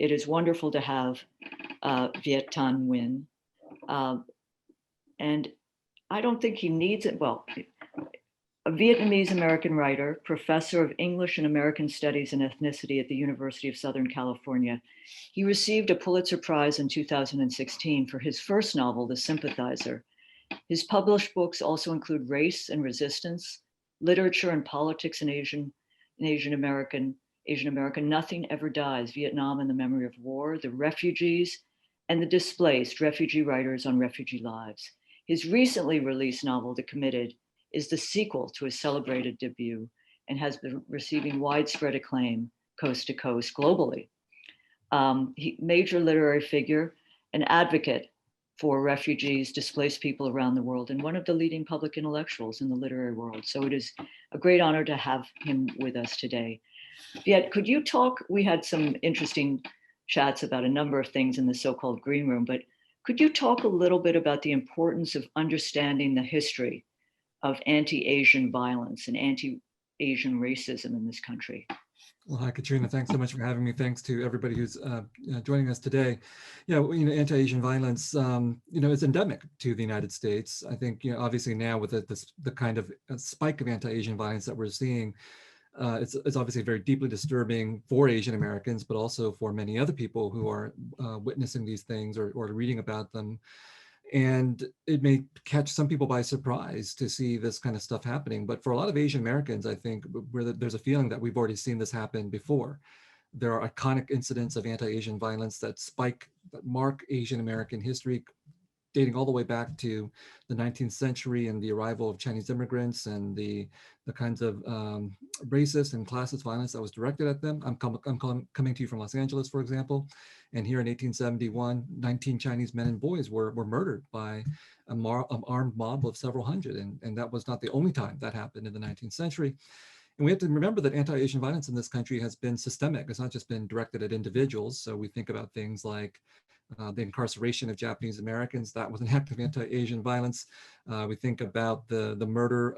it is wonderful to have Viet Nguyen. And I don't think he needs it. Well, a Vietnamese American writer, professor of English and American Studies and Ethnicity at the University of Southern California. He received a Pulitzer Prize in 2016 for his first novel, The Sympathizer. His published books also include Race and Resistance, Literature and Politics in Asian American, Nothing Ever Dies, Vietnam and the Memory of War, The Refugees, and The Displaced, Refugee Writers on Refugee Lives. His recently released novel, The Committed, is the sequel to his celebrated debut and has been receiving widespread acclaim coast to coast globally. Major literary figure, an advocate for refugees, displaced people around the world, and one of the leading public intellectuals in the literary world. So it is a great honor to have him with us today. Viet, could you talk, we had some interesting chats about a number of things in the so-called green room, but could you talk a little bit about the importance of understanding the history of anti-Asian violence and anti-Asian racism in this country? Well, hi, Katrina. Thanks so much for having me. Thanks to everybody who's joining us today. Anti-Asian violence, is endemic to the United States. I think, obviously now with the kind of spike of anti-Asian violence that we're seeing, it's obviously very deeply disturbing for Asian Americans, but also for many other people who are witnessing these things or reading about them. And it may catch some people by surprise to see this kind of stuff happening. But for a lot of Asian Americans, I think there's a feeling that we've already seen this happen before. There are iconic incidents of anti-Asian violence that mark Asian American history, dating all the way back to the 19th century and the arrival of Chinese immigrants and the kinds of racist and classist violence that was directed at them. I'm coming to you from Los Angeles, for example. And here in 1871, 19 Chinese men and boys were murdered by an armed mob of several hundred. And that was not the only time that happened in the 19th century. And we have to remember that anti-Asian violence in this country has been systemic. It's not just been directed at individuals. So we think about things like the incarceration of Japanese Americans. That was an act of anti-Asian violence. We think about the murder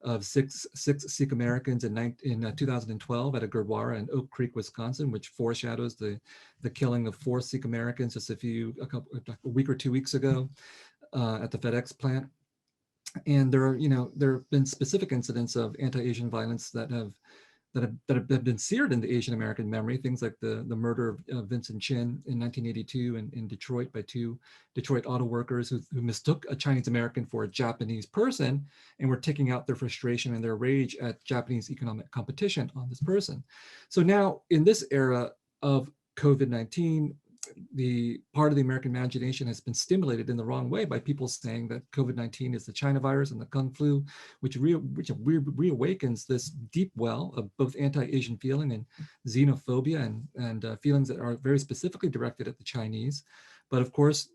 of six Sikh Americans in 2012 at a Gurdwara in Oak Creek, Wisconsin, which foreshadows the killing of 4 Sikh Americans just a week or 2 weeks ago at the FedEx plant. And there have been specific incidents of anti-Asian violence that have been seared in the Asian American memory. Things like the murder of Vincent Chin in 1982 in Detroit by 2 Detroit auto workers who mistook a Chinese American for a Japanese person and were taking out their frustration and their rage at Japanese economic competition on this person. So now in this era of COVID-19, the part of the American imagination has been stimulated in the wrong way by people saying that COVID-19 is the China virus and the Kung flu, which reawakens this deep well of both anti-Asian feeling and xenophobia and feelings that are very specifically directed at the Chinese. But of course,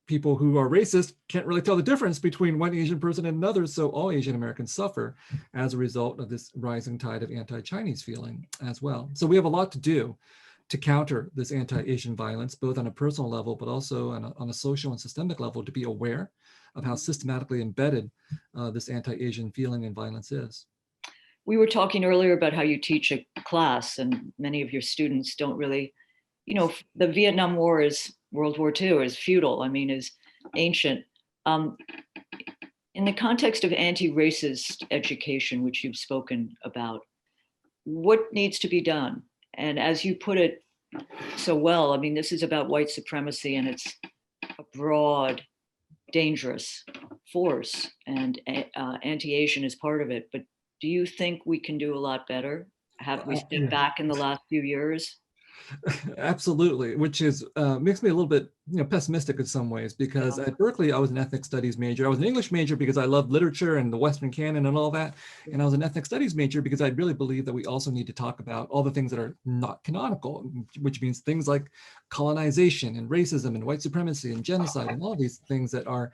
people who are racist can't really tell the difference between one Asian person and another, so all Asian Americans suffer as a result of this rising tide of anti-Chinese feeling as well. So we have a lot to do to counter this anti-Asian violence, both on a personal level, but also on a social and systemic level, to be aware of how systematically embedded this anti-Asian feeling and violence is. We were talking earlier about how you teach a class and many of your students don't really, the Vietnam War is World War II, is feudal, is ancient. In the context of anti-racist education, which you've spoken about, what needs to be done? And as you put it so well, this is about white supremacy and it's a broad, dangerous force, and anti-Asian is part of it. But do you think we can do a lot better? Have we stepped back in the last few years? Absolutely, which is makes me a little bit pessimistic in some ways, because at Berkeley I was an ethnic studies major. I was an English major because I loved literature and the Western canon and all that, and I was an ethnic studies major because I really believe that we also need to talk about all the things that are not canonical, which means things like colonization and racism and white supremacy and genocide and all these things that are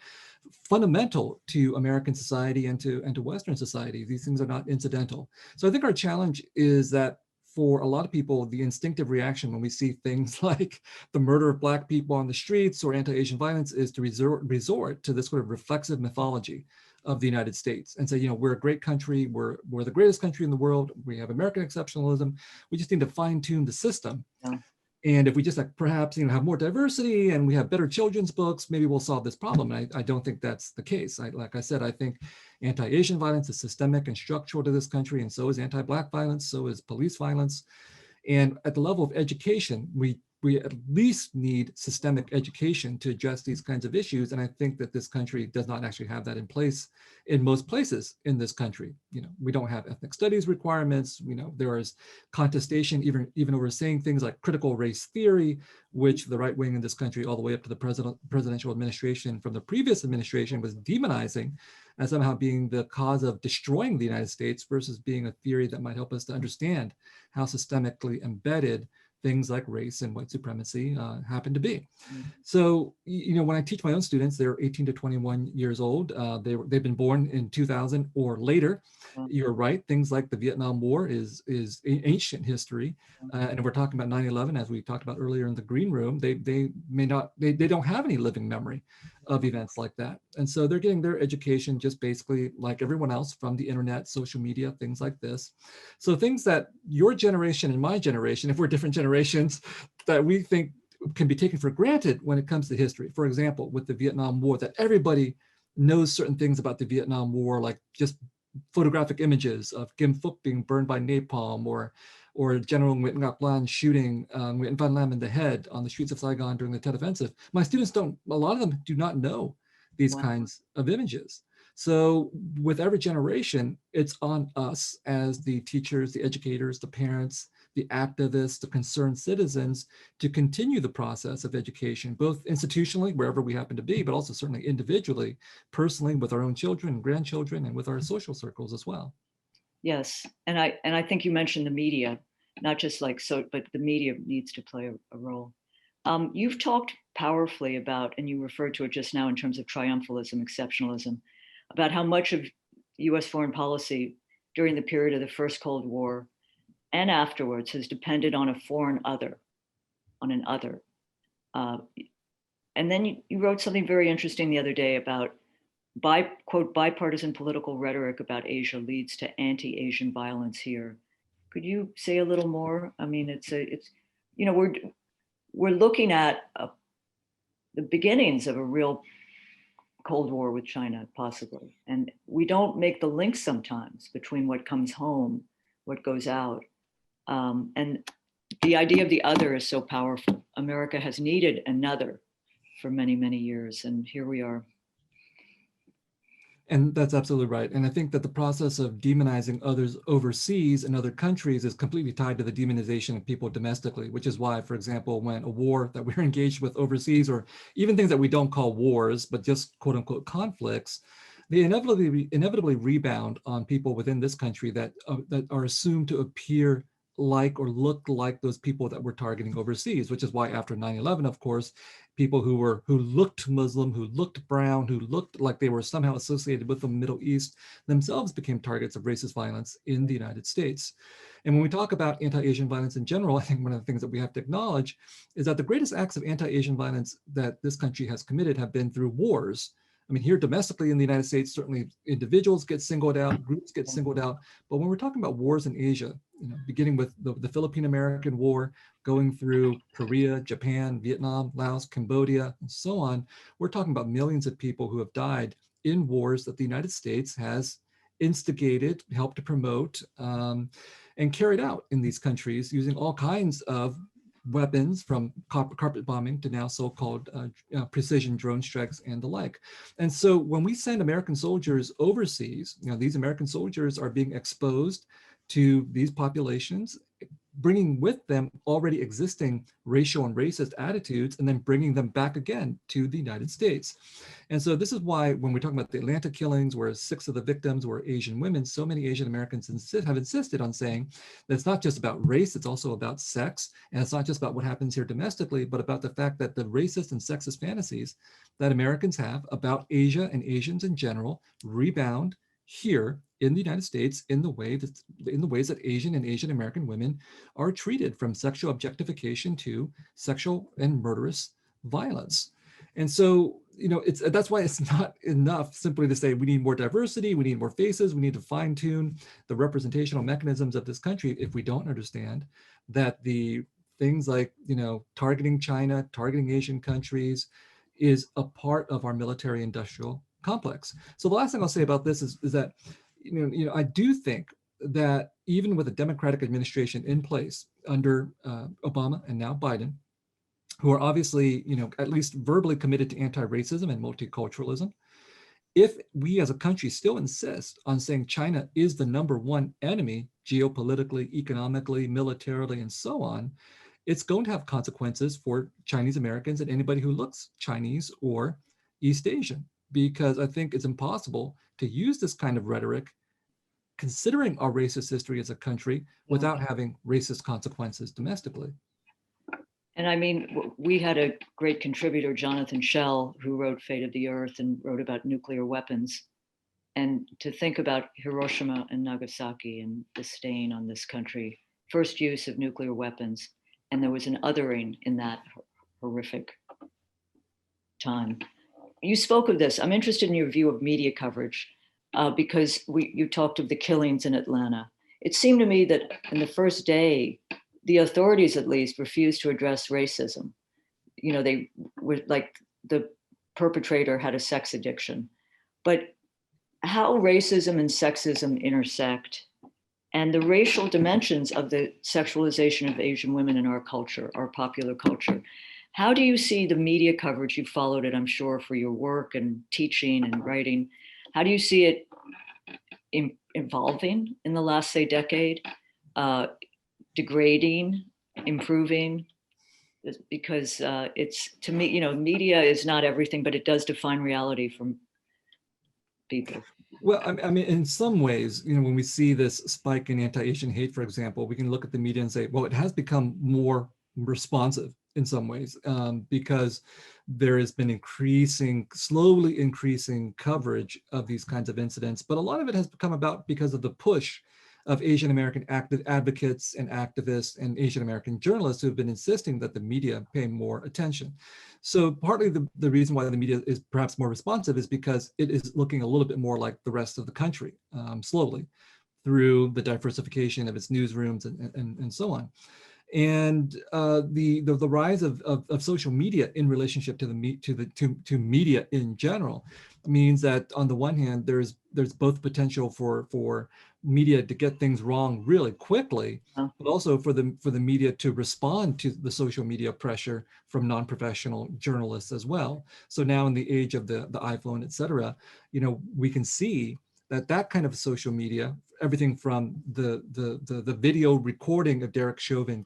fundamental to American society and to Western society. These things are not incidental. So I think our challenge is that for a lot of people, the instinctive reaction when we see things like the murder of Black people on the streets or anti-Asian violence is to resort to this sort of reflexive mythology of the United States and say, we're a great country, we're the greatest country in the world, we have American exceptionalism, we just need to fine tune the system. Yeah. And if we just perhaps have more diversity and we have better children's books, maybe we'll solve this problem. And I don't think that's the case. Like I said, I think anti-Asian violence is systemic and structural to this country, and so is anti-Black violence, so is police violence. And at the level of education, we at least need systemic education to address these kinds of issues. And I think that this country does not actually have that in place in most places in this country. We don't have ethnic studies requirements. There is contestation even over saying things like critical race theory, which the right wing in this country, all the way up to the presidential administration from the previous administration, was demonizing as somehow being the cause of destroying the United States versus being a theory that might help us to understand how systemically embedded things like race and white supremacy happen to be. So, when I teach my own students, they're 18 to 21 years old. They've been born in 2000 or later. You're right. Things like the Vietnam War is ancient history. And if we're talking about 9/11, as we talked about earlier in the green room, they don't have any living memory of events like that. And so they're getting their education just basically like everyone else from the internet, social media, things like this. So things that your generation and my generation, if we're different generations, that we think can be taken for granted when it comes to history. For example, with the Vietnam War, that everybody knows certain things about the Vietnam War, like just photographic images of Kim Phuc being burned by napalm, or General Nguyen Ngoc Lan shooting Nguyen Van Lam in the head on the streets of Saigon during the Tet Offensive. My students a lot of them do not know these kinds of images. So with every generation, it's on us as the teachers, the educators, the parents, the activists, the concerned citizens to continue the process of education, both institutionally, wherever we happen to be, but also certainly individually, personally, with our own children and grandchildren, and with our social circles as well. Yes, and I think you mentioned the media, not just but the media needs to play a role. You've talked powerfully about, and you referred to it just now in terms of triumphalism, exceptionalism, about how much of US foreign policy during the period of the first Cold War and afterwards has depended on a foreign other, on an other. And then you wrote something very interesting the other day about quote, bipartisan political rhetoric about Asia leads to anti-Asian violence here. Could you say a little more? I mean, we're looking at the beginnings of a real Cold War with China, possibly. And we don't make the link sometimes between what comes home, what goes out. And the idea of the other is so powerful. America has needed another for many, many years, and here we are. And that's absolutely right. And I think that the process of demonizing others overseas in other countries is completely tied to the demonization of people domestically, which is why, for example, when a war that we're engaged with overseas, or even things that we don't call wars, but just quote unquote conflicts, they inevitably rebound on people within this country that are assumed to appear like or look like those people that we're targeting overseas, which is why after 9/11, of course, people who looked Muslim, who looked brown, who looked like they were somehow associated with the Middle East themselves became targets of racist violence in the United States. And when we talk about anti-Asian violence in general, I think one of the things that we have to acknowledge is that the greatest acts of anti-Asian violence that this country has committed have been through wars. I mean, here domestically in the United States, certainly individuals get singled out, groups get singled out. But when we're talking about wars in Asia, beginning with the Philippine-American War, going through Korea, Japan, Vietnam, Laos, Cambodia, and so on, we're talking about millions of people who have died in wars that the United States has instigated, helped to promote, and carried out in these countries using all kinds of weapons, from carpet bombing to now so-called precision drone strikes and the like. And so when we send American soldiers overseas, these American soldiers are being exposed to these populations, bringing with them already existing racial and racist attitudes, and then bringing them back again to the United States. And so this is why when we're talking about the Atlanta killings, where 6 of the victims were Asian women, so many Asian Americans have insisted on saying that it's not just about race, it's also about sex. And it's not just about what happens here domestically, but about the fact that the racist and sexist fantasies that Americans have about Asia and Asians in general rebound here in the United States in the ways that Asian and Asian American women are treated, from sexual objectification to sexual and murderous violence. And so, that's why it's not enough simply to say we need more diversity, we need more faces, we need to fine tune the representational mechanisms of this country if we don't understand that the things like, targeting China, targeting Asian countries is a part of our military industrial complex. So the last thing I'll say about this is that, I do think that even with a Democratic administration in place under Obama and now Biden, who are obviously, at least verbally committed to anti-racism and multiculturalism, if we as a country still insist on saying China is the number one enemy geopolitically, economically, militarily, and so on, it's going to have consequences for Chinese Americans and anybody who looks Chinese or East Asian, because I think it's impossible to use this kind of rhetoric considering our racist history as a country without having racist consequences domestically. And I mean, we had a great contributor, Jonathan Schell, who wrote Fate of the Earth and wrote about nuclear weapons. And to think about Hiroshima and Nagasaki and the stain on this country, first use of nuclear weapons, and there was an othering in that horrific time. You spoke of this. I'm interested in your view of media coverage because you talked of the killings in Atlanta. It seemed to me that in the first day, the authorities at least refused to address racism. They were like the perpetrator had a sex addiction. But how racism and sexism intersect and the racial dimensions of the sexualization of Asian women in our culture, our popular culture. How do you see the media coverage? You followed it, I'm sure, for your work and teaching and writing. How do you see it evolving in the last, say, decade? Degrading, improving? Because it's, to me, media is not everything, but it does define reality for people. Well, I mean, in some ways, when we see this spike in anti-Asian hate, for example, we can look at the media and say, well, it has become more responsive in some ways because there has been slowly increasing coverage of these kinds of incidents. But a lot of it has come about because of the push of Asian American advocates and activists and Asian American journalists who have been insisting that the media pay more attention. So partly the reason why the media is perhaps more responsive is because it is looking a little bit more like the rest of the country, slowly, through the diversification of its newsrooms and so on. And the rise of social media in relationship to media in general means that on the one hand there's both potential for media to get things wrong really quickly, but also for the media to respond to the social media pressure from non-professional journalists as well. So now in the age of the iPhone, et cetera, we can see that kind of social media, everything from the video recording of Derek Chauvin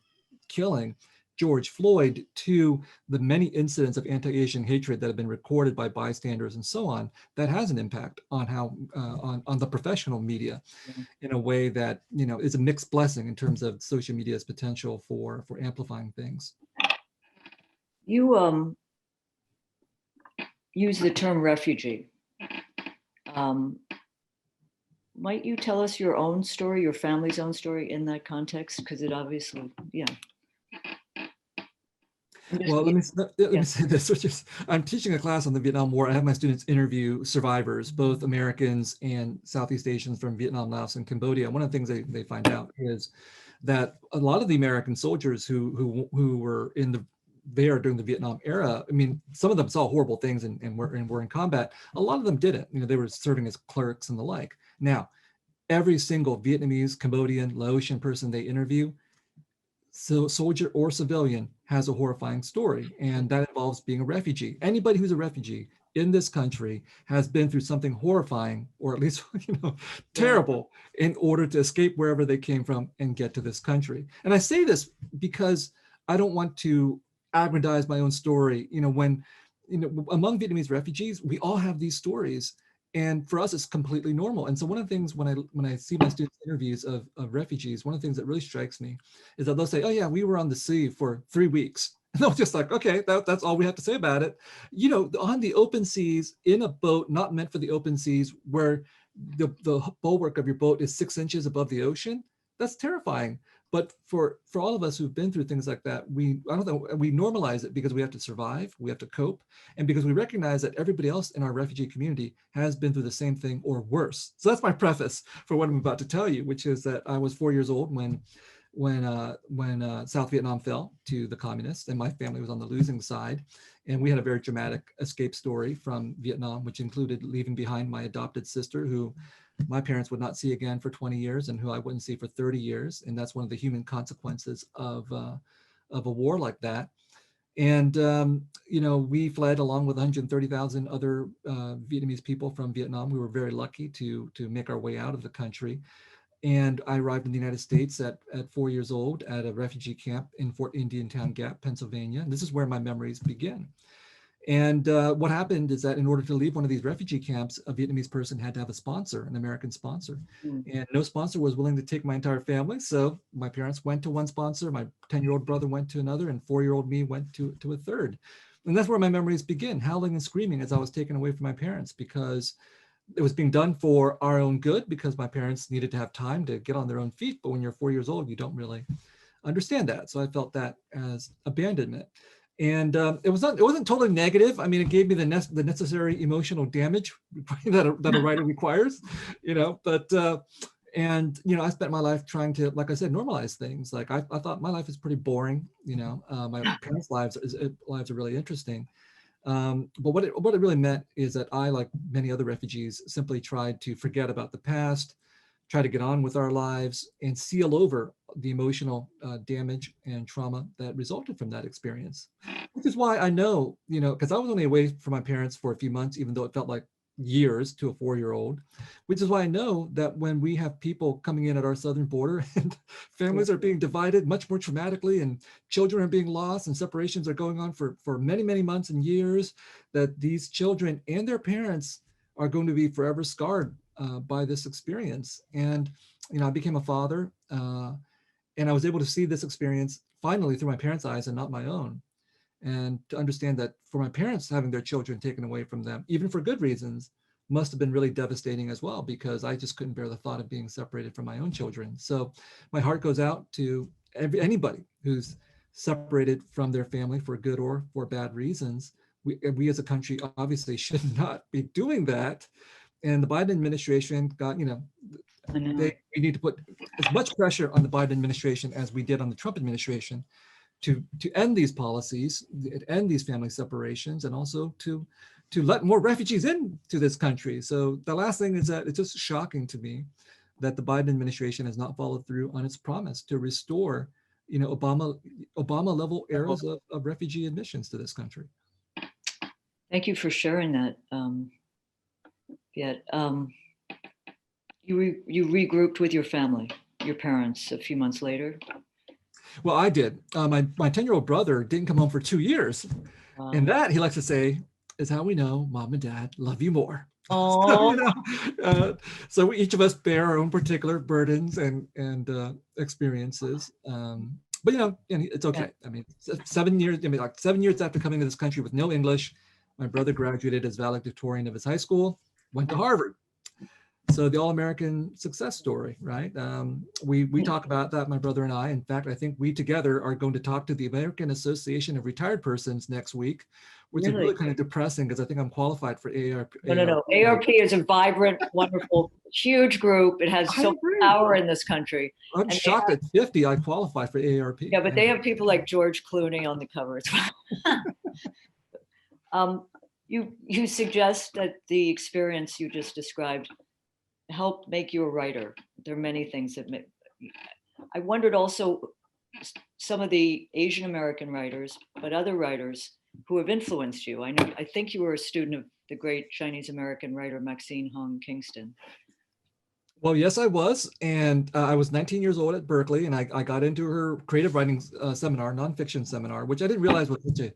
killing George Floyd to the many incidents of anti-Asian hatred that have been recorded by bystanders and so on, that has an impact on how on the professional media in a way that is a mixed blessing in terms of social media's potential for amplifying things. You use the term refugee. Might you tell us your own story, your family's own story in that context? Because it obviously, yeah. Well, let me say this, which is, I'm teaching a class on the Vietnam War. I have my students interview survivors, both Americans and Southeast Asians from Vietnam, Laos, and Cambodia. One of the things they find out is that a lot of the American soldiers who were there during the Vietnam era, I mean, some of them saw horrible things and were in combat. A lot of them didn't. They were serving as clerks and the like. Now, every single Vietnamese, Cambodian, Laotian person they interview, so soldier or civilian, has a horrifying story, and that involves being a refugee. Anybody who's a refugee in this country has been through something horrifying, or at least terrible, in order to escape wherever they came from and get to this country. And I say this because I don't want to aggrandize my own story. When among Vietnamese refugees, we all have these stories. And for us, it's completely normal. And so one of the things when I see my students' interviews of refugees, one of the things that really strikes me is that they'll say, oh yeah, we were on the sea for 3 weeks. And they'll just like, okay, that's all we have to say about it. On the open seas, in a boat not meant for the open seas, where the bulwark of your boat is 6 inches above the ocean, that's terrifying. But for all of us who've been through things like that, I don't know, we normalize it because we have to survive, we have to cope, and because we recognize that everybody else in our refugee community has been through the same thing or worse. So that's my preface for what I'm about to tell you, which is that I was 4 years old when South Vietnam fell to the communists, and my family was on the losing side. And we had a very dramatic escape story from Vietnam, which included leaving behind my adopted sister, who my parents would not see again for 20 years and who I wouldn't see for 30 years. And that's one of the human consequences of a war like that. And, we fled along with 130,000 other Vietnamese people from Vietnam. We were very lucky to make our way out of the country. And I arrived in the United States at 4 years old at a refugee camp in Fort Indiantown Gap, Pennsylvania. And this is where my memories begin. And what happened is that in order to leave one of these refugee camps, a Vietnamese person had to have a sponsor, an American sponsor. And no sponsor was willing to take my entire family. So my parents went to one sponsor, my 10-year-old brother went to another, and 4-year-old me went to a third. And that's where my memories begin, howling and screaming as I was taken away from my parents, because it was being done for our own good, because my parents needed to have time to get on their own feet. But when you're 4 years old, you don't really understand that. So I felt that as abandonment. And it wasn't totally negative. I mean, it gave me the necessary emotional damage that a writer requires, but I spent my life trying to, like I said, normalize things. Like I thought my life is pretty boring. My parents' lives are really interesting. But what it really meant is that I, like many other refugees, simply tried to forget about the past, try to get on with our lives, and seal over the emotional damage and trauma that resulted from that experience. Which is why I know, because I was only away from my parents for a few months, even though it felt like years to a 4-year-old, which is why I know that when we have people coming in at our southern border and families are being divided much more traumatically, and children are being lost, and separations are going on for many, many months and years, that these children and their parents are going to be forever scarred by this experience. And, I became a father, and I was able to see this experience finally through my parents' eyes and not my own. And to understand that for my parents, having their children taken away from them, even for good reasons, must have been really devastating as well, because I just couldn't bear the thought of being separated from my own children. So my heart goes out to anybody who's separated from their family for good or for bad reasons. We as a country obviously should not be doing that. And the Biden administration got, we need to put as much pressure on the Biden administration as we did on the Trump administration to end these policies, end these family separations, and also to let more refugees into this country. So the last thing is that it's just shocking to me that the Biden administration has not followed through on its promise to restore, Obama level eras of refugee admissions to this country. Thank you for sharing that. Viet, you regrouped with your family, your parents, a few months later. Well, I did. My 10-year-old brother didn't come home for 2 years. And that, he likes to say, is how we know Mom and Dad love you more. So each of us bear our own particular burdens and experiences. But, and it's okay. I mean, 7 years, like 7 years after coming to this country with no English, my brother graduated as valedictorian of his high school, went to Harvard. So the all-American success story, right? We talk about that, my brother and I. In fact, I think we together are going to talk to the American Association of Retired Persons next week, which is really kind of depressing because I think I'm qualified for AARP. No. AARP is a vibrant, wonderful, huge group. It has so much power in this country. I'm shocked at 50 I qualify for AARP. Yeah, but they have people like George Clooney on the cover as well. You suggest that the experience you just described helped make you a writer. There are many things that make. I wondered also some of the Asian American writers, but other writers who have influenced you. I think you were a student of the great Chinese American writer Maxine Hong Kingston. Well, yes, I was. And I was 19 years old at Berkeley, and I got into her creative writing seminar, nonfiction seminar, which I didn't realize was such a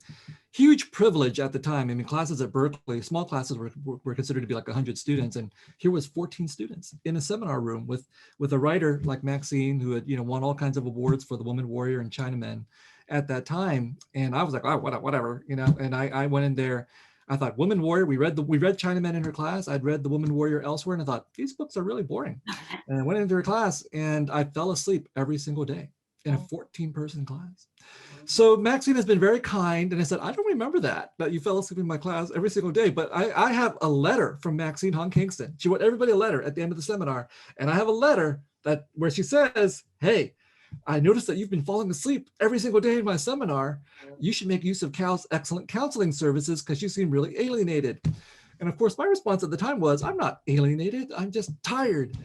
huge privilege at the time. I mean, classes at Berkeley, small classes were considered to be like 100 students. And here was 14 students in a seminar room with a writer like Maxine, who had, won all kinds of awards for The Woman Warrior and Chinamen at that time. And I was like, oh, whatever, and I went in there. I thought, Woman Warrior, we read Chinamen in her class. I'd read The Woman Warrior elsewhere, and I thought, these books are really boring. And I went into her class, and I fell asleep every single day. in a 14-person class. So Maxine has been very kind, and I said, I don't remember that you fell asleep in my class every single day, but I have a letter from Maxine Hong Kingston. She wrote everybody a letter at the end of the seminar, and I have a letter where she says, hey, I noticed that you've been falling asleep every single day in my seminar. You should make use of Cal's excellent counseling services because you seem really alienated. And of course, my response at the time was, I'm not alienated, I'm just tired.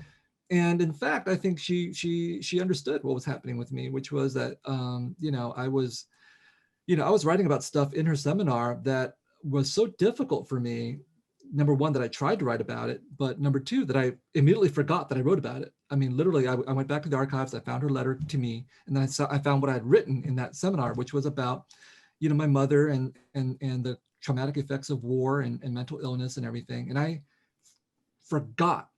And in fact, I think she understood what was happening with me, which was that I was writing about stuff in her seminar that was so difficult for me. Number one, that I tried to write about it, but number two, that I immediately forgot that I wrote about it. I mean, literally, I went back to the archives, I found her letter to me, and then I found what I had written in that seminar, which was about, my mother and the traumatic effects of war and mental illness and everything. And I forgot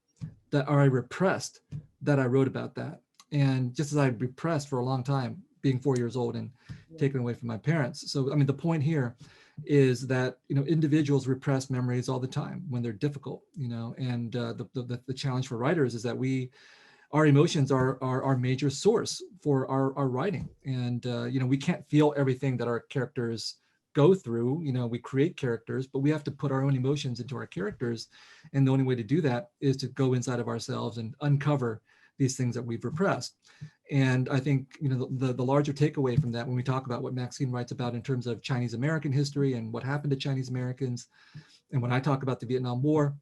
that, or I repressed that I wrote about that. And just as I repressed for a long time, being 4 years old and taken away from my parents. So, I mean, the point here is that, individuals repress memories all the time when they're difficult, and the challenge for writers is that our emotions are our major source for our writing. And, we can't feel everything that our characters go through. We create characters, but we have to put our own emotions into our characters. And the only way to do that is to go inside of ourselves and uncover these things that we've repressed. And I think, the larger takeaway from that, when we talk about what Maxine writes about in terms of Chinese American history and what happened to Chinese Americans, and when I talk about the Vietnam War,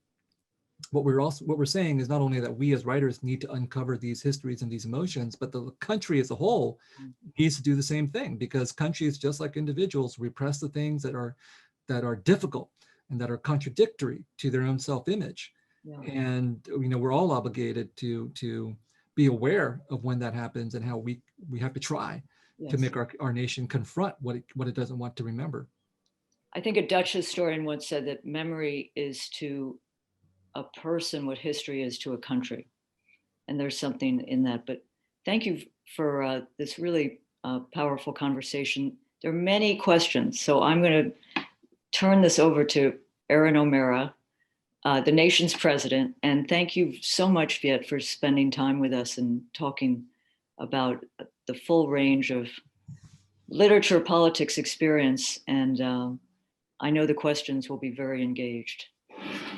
what we're saying is not only that we as writers need to uncover these histories and these emotions, but the country as a whole needs to do the same thing, because countries, just like individuals, repress the things that are difficult and that are contradictory to their own self-image. Yeah. And we're all obligated to be aware of when that happens and how we have to try to make our nation confront what it doesn't want to remember. I think a Dutch historian once said that memory is to a person what history is to a country. And there's something in that. But thank you for this really powerful conversation. There are many questions. So I'm going to turn this over to Erin O'Meara, the nation's president. And thank you so much, Viet, for spending time with us and talking about the full range of literature, politics experience. And I know the questions will be very engaged.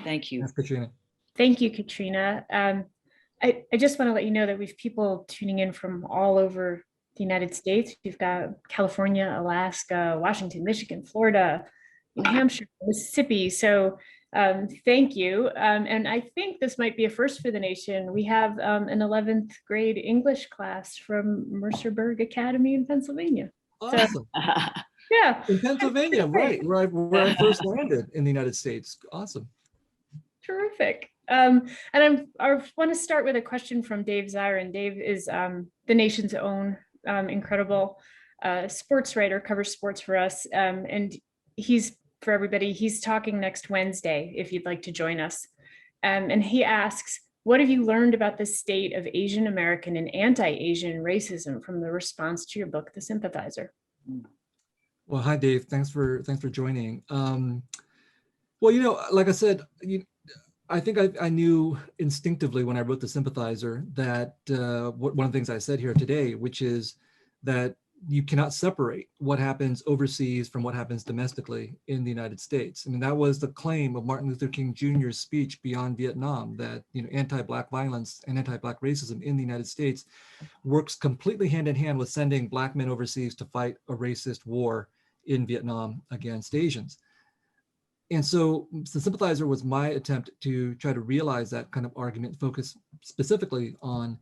Thank you. Thanks, Katrina. Thank you, Katrina. I just want to let you know that we have people tuning in from all over the United States. We've got California, Alaska, Washington, Michigan, Florida, New Hampshire, Mississippi. So thank you. And I think this might be a first for the nation. We have an 11th grade English class from Mercerburg Academy in Pennsylvania. Awesome. So, yeah. In Pennsylvania, right, where I first landed in the United States. Awesome. Terrific. And I want to start with a question from Dave Zirin. Dave is the nation's own incredible sports writer, covers sports for us. And for everybody, he's talking next Wednesday, if you'd like to join us. And he asks, what have you learned about the state of Asian American and anti-Asian racism from the response to your book, The Sympathizer? Well, hi, Dave. Thanks for joining. Well, like I said, I think I knew instinctively when I wrote The Sympathizer that one of the things I said here today, which is that you cannot separate what happens overseas from what happens domestically in the United States. I mean, that was the claim of Martin Luther King Jr.'s speech beyond Vietnam, that anti-Black violence and anti-Black racism in the United States works completely hand in hand with sending Black men overseas to fight a racist war in Vietnam against Asians. And so The Sympathizer was my attempt to try to realize that kind of argument, focus specifically on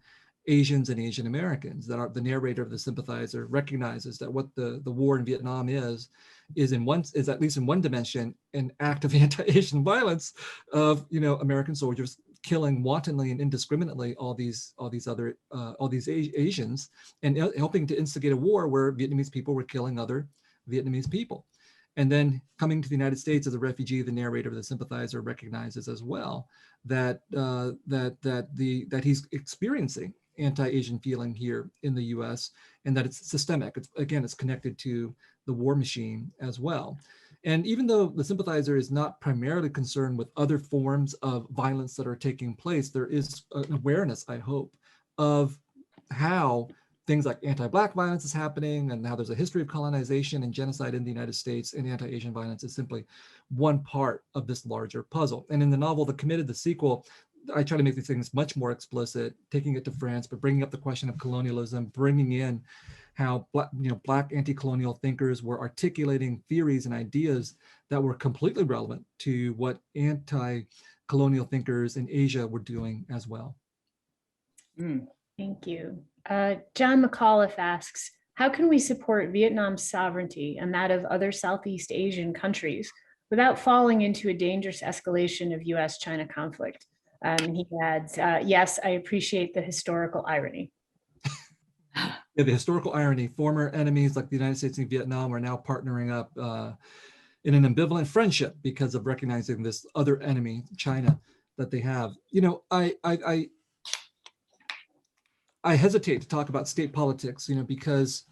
Asians and Asian Americans. That the narrator of The Sympathizer recognizes that what the war in Vietnam is at least in one dimension an act of anti-Asian violence of American soldiers killing wantonly and indiscriminately all these Asians, and helping to instigate a war where Vietnamese people were killing other Vietnamese people. And then coming to the United States as a refugee, the narrator of The Sympathizer recognizes as well that he's experiencing anti-Asian feeling here in the U.S. and that it's systemic. It's connected to the war machine as well. And even though The Sympathizer is not primarily concerned with other forms of violence that are taking place, there is an awareness, I hope, of how things like anti-Black violence is happening, and how there's a history of colonization and genocide in the United States, and anti-Asian violence is simply one part of this larger puzzle. And in the novel, The Committed, the sequel, I try to make these things much more explicit, taking it to France, but bringing up the question of colonialism, bringing in how Black anti-colonial thinkers were articulating theories and ideas that were completely relevant to what anti-colonial thinkers in Asia were doing as well. Thank you. John McAuliffe asks, how can we support Vietnam's sovereignty and that of other Southeast Asian countries without falling into a dangerous escalation of US-China conflict? And he adds, yes, I appreciate the historical irony. Yeah, the historical irony. Former enemies like the United States and Vietnam are now partnering up in an ambivalent friendship because of recognizing this other enemy, China, that they have. You know, I hesitate to talk about state politics, you know, because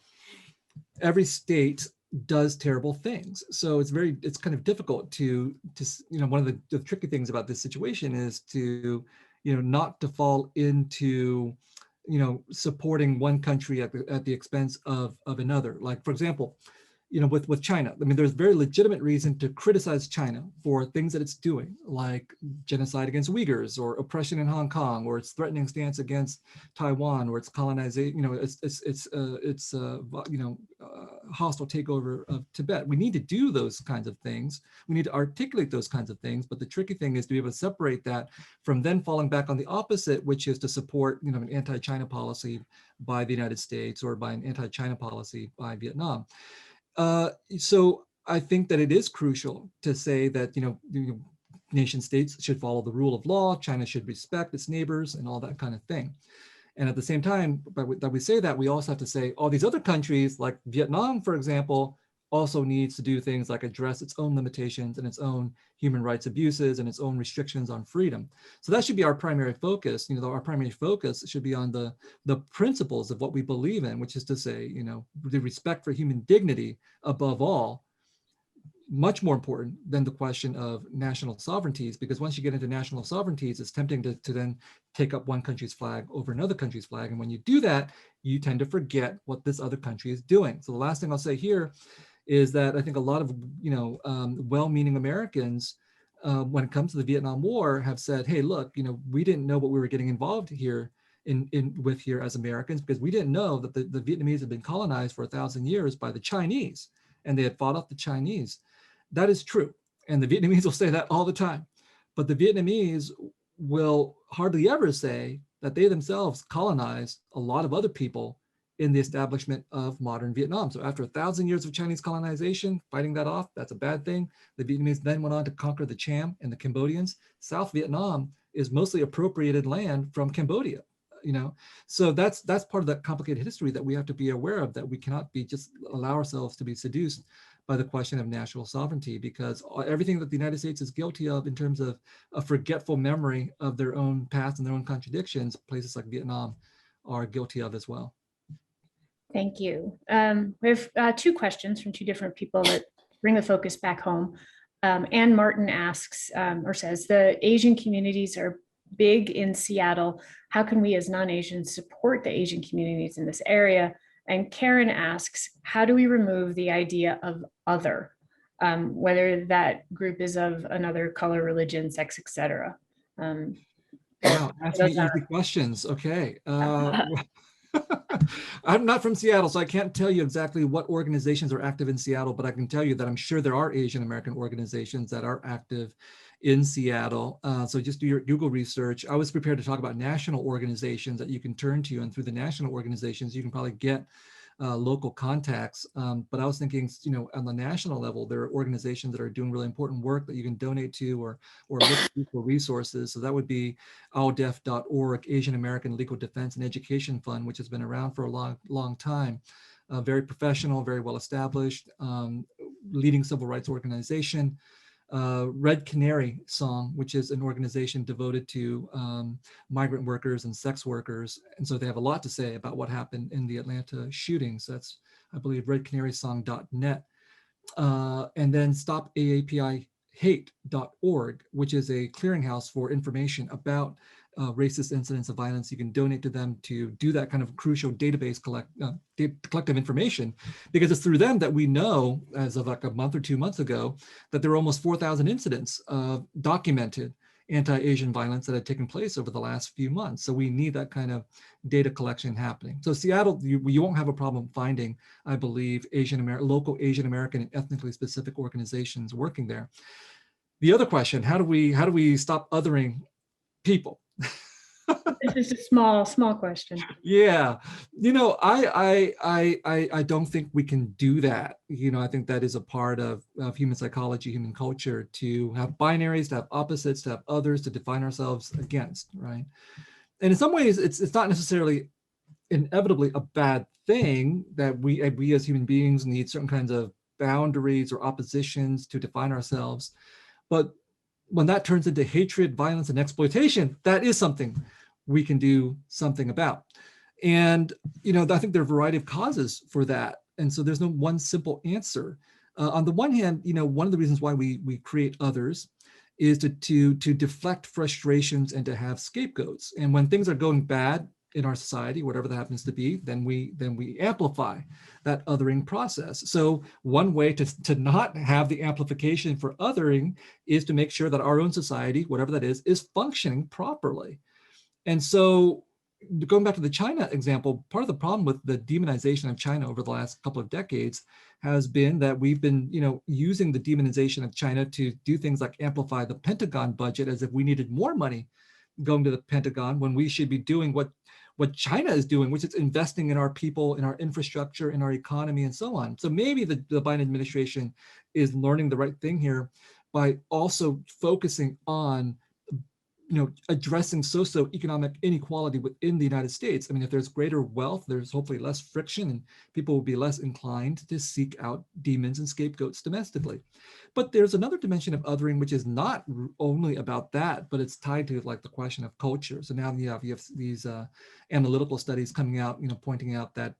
every state does terrible things. So it's kind of difficult to you know, one of the tricky things about this situation is to, you know, not to fall into, you know, supporting one country at the expense of another. Like, for example, you know, with China, I mean, there's very legitimate reason to criticize China for things that it's doing, like genocide against Uyghurs, or oppression in Hong Kong, or its threatening stance against Taiwan, or its colonization, you know, hostile takeover of Tibet. We need to do those kinds of things. We need to articulate those kinds of things. But the tricky thing is to be able to separate that from then falling back on the opposite, which is to support, you know, an anti-China policy by the United States or by an anti-China policy by Vietnam. So I think that it is crucial to say that, you know, nation states should follow the rule of law, China should respect its neighbors and all that kind of thing. And at the same time, that we say that, we also have to say all these other countries, like Vietnam, for example, also needs to do things like address its own limitations and its own human rights abuses and its own restrictions on freedom. So that should be our primary focus. You know, our primary focus should be on the principles of what we believe in, which is to say, you know, the respect for human dignity above all, much more important than the question of national sovereignties, because once you get into national sovereignties, it's tempting to then take up one country's flag over another country's flag. And when you do that, you tend to forget what this other country is doing. So the last thing I'll say here is that I think a lot of, you know, well-meaning Americans, when it comes to the Vietnam War, have said, hey, look, you know, we didn't know what we were getting involved here with here as Americans, because we didn't know that the Vietnamese had been colonized for 1,000 years by the Chinese, and they had fought off the Chinese. That is true. And the Vietnamese will say that all the time. But the Vietnamese will hardly ever say that they themselves colonized a lot of other people in the establishment of modern Vietnam. So after 1,000 years of Chinese colonization, fighting that off, that's a bad thing. The Vietnamese then went on to conquer the Cham and the Cambodians. South Vietnam is mostly appropriated land from Cambodia, you know? So that's part of that complicated history that we have to be aware of, that we cannot be just allow ourselves to be seduced by the question of national sovereignty, because everything that the United States is guilty of in terms of a forgetful memory of their own past and their own contradictions, places like Vietnam are guilty of as well. Thank you. We have two questions from two different people that bring the focus back home. Anne Martin asks, or says, the Asian communities are big in Seattle. How can we as non-Asians support the Asian communities in this area? And Karen asks, how do we remove the idea of other, whether that group is of another color, religion, sex, etc.? Wow, ask me easy questions. Okay. I'm not from Seattle, so I can't tell you exactly what organizations are active in Seattle, but I can tell you that I'm sure there are Asian American organizations that are active in Seattle. So just do your Google research. I was prepared to talk about national organizations that you can turn to, and through the national organizations, you can probably get local contacts. But I was thinking, you know, on the national level, there are organizations that are doing really important work that you can donate to or look for resources. So that would be ALDEF.org, Asian American Legal Defense and Education Fund, which has been around for a long time. Very professional, very well established, leading civil rights organization. Red Canary Song, which is an organization devoted to migrant workers and sex workers. And so they have a lot to say about what happened in the Atlanta shootings. That's, I believe, redcanarysong.net. And then StopAAPIHate.org, which is a clearinghouse for information about racist incidents of violence. You can donate to them to do that kind of crucial database collective information, because it's through them that we know, as of like a month or 2 months ago, that there were almost 4,000 incidents of documented anti-Asian violence that had taken place over the last few months. So we need that kind of data collection happening. So Seattle, you won't have a problem finding, I believe, local Asian American and ethnically specific organizations working there. The other question: how do we stop othering people? It's just a small question. Yeah, I don't think we can do that. I think that is a part of human psychology, human culture, to have binaries, to have opposites, to have others to define ourselves against, right? And in some ways, it's not necessarily inevitably a bad thing that we as human beings need certain kinds of boundaries or oppositions to define ourselves. But when that turns into hatred, violence, and exploitation, that is something we can do something about. And, I think there are a variety of causes for that. And so there's no one simple answer. On the one hand, one of the reasons why we create others is to deflect frustrations and to have scapegoats. And when things are going bad in our society, whatever that happens to be, then we amplify that othering process. So one way to not have the amplification for othering is to make sure that our own society, whatever that is functioning properly. And so, going back to the China example, part of the problem with the demonization of China over the last couple of decades has been that we've been, using the demonization of China to do things like amplify the Pentagon budget as if we needed more money going to the Pentagon, when we should be doing what China is doing, which is investing in our people, in our infrastructure, in our economy, and so on. So maybe the Biden administration is learning the right thing here by also focusing on addressing socioeconomic inequality within the United States. I mean, if there's greater wealth, there's hopefully less friction, and people will be less inclined to seek out demons and scapegoats domestically. But there's another dimension of othering, which is not only about that, but it's tied to like the question of culture. So now you have these analytical studies coming out, pointing out that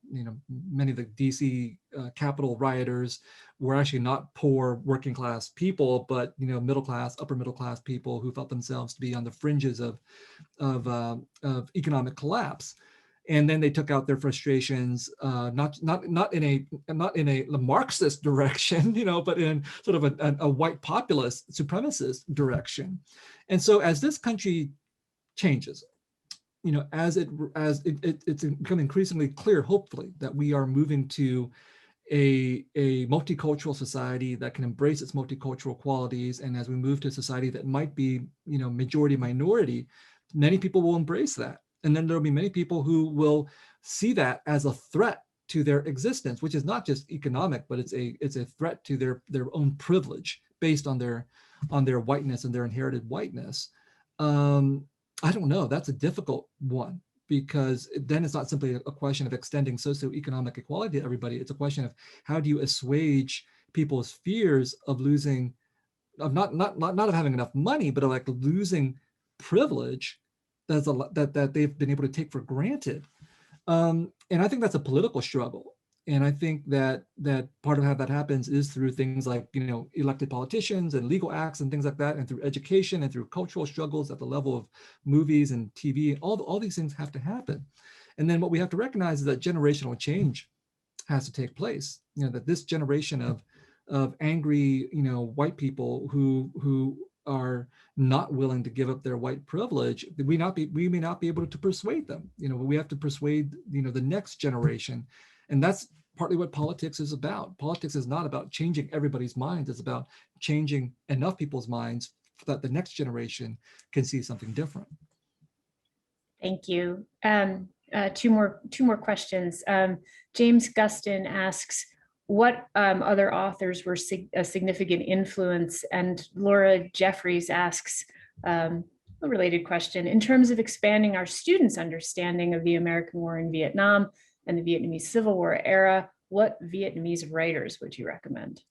many of the DC Capitol rioters were actually not poor working class people, but middle class, upper middle class people who felt themselves to be on the fringes of economic collapse. And then they took out their frustrations, not in a Marxist direction, but in sort of a white populist supremacist direction. And so as this country changes, as it's become increasingly clear, hopefully, that we are moving to a multicultural society that can embrace its multicultural qualities, and as we move to a society that might be majority minority, many people will embrace that. And then there'll be many people who will see that as a threat to their existence, which is not just economic, but it's a threat to their own privilege based on their whiteness and their inherited whiteness. I don't know. That's a difficult one, because then it's not simply a question of extending socioeconomic equality to everybody. It's a question of how do you assuage people's fears of losing, of not of having enough money, but of like losing privilege that they've been able to take for granted. And I think that's a political struggle. And I think that part of how that happens is through things like, elected politicians and legal acts and things like that, and through education and through cultural struggles at the level of movies and TV. All these things have to happen. And then what we have to recognize is that generational change has to take place. That this generation of angry, white people who are not willing to give up their white privilege, we may not be able to persuade them. We have to persuade, the next generation. And that's partly what politics is about. Politics is not about changing everybody's minds. It's about changing enough people's minds so that the next generation can see something different. Thank you. Two more questions. James Gustin asks, what other authors were a significant influence? And Laura Jeffries asks a related question. In terms of expanding our students' understanding of the American War in Vietnam and the Vietnamese Civil War era, what Vietnamese writers would you recommend?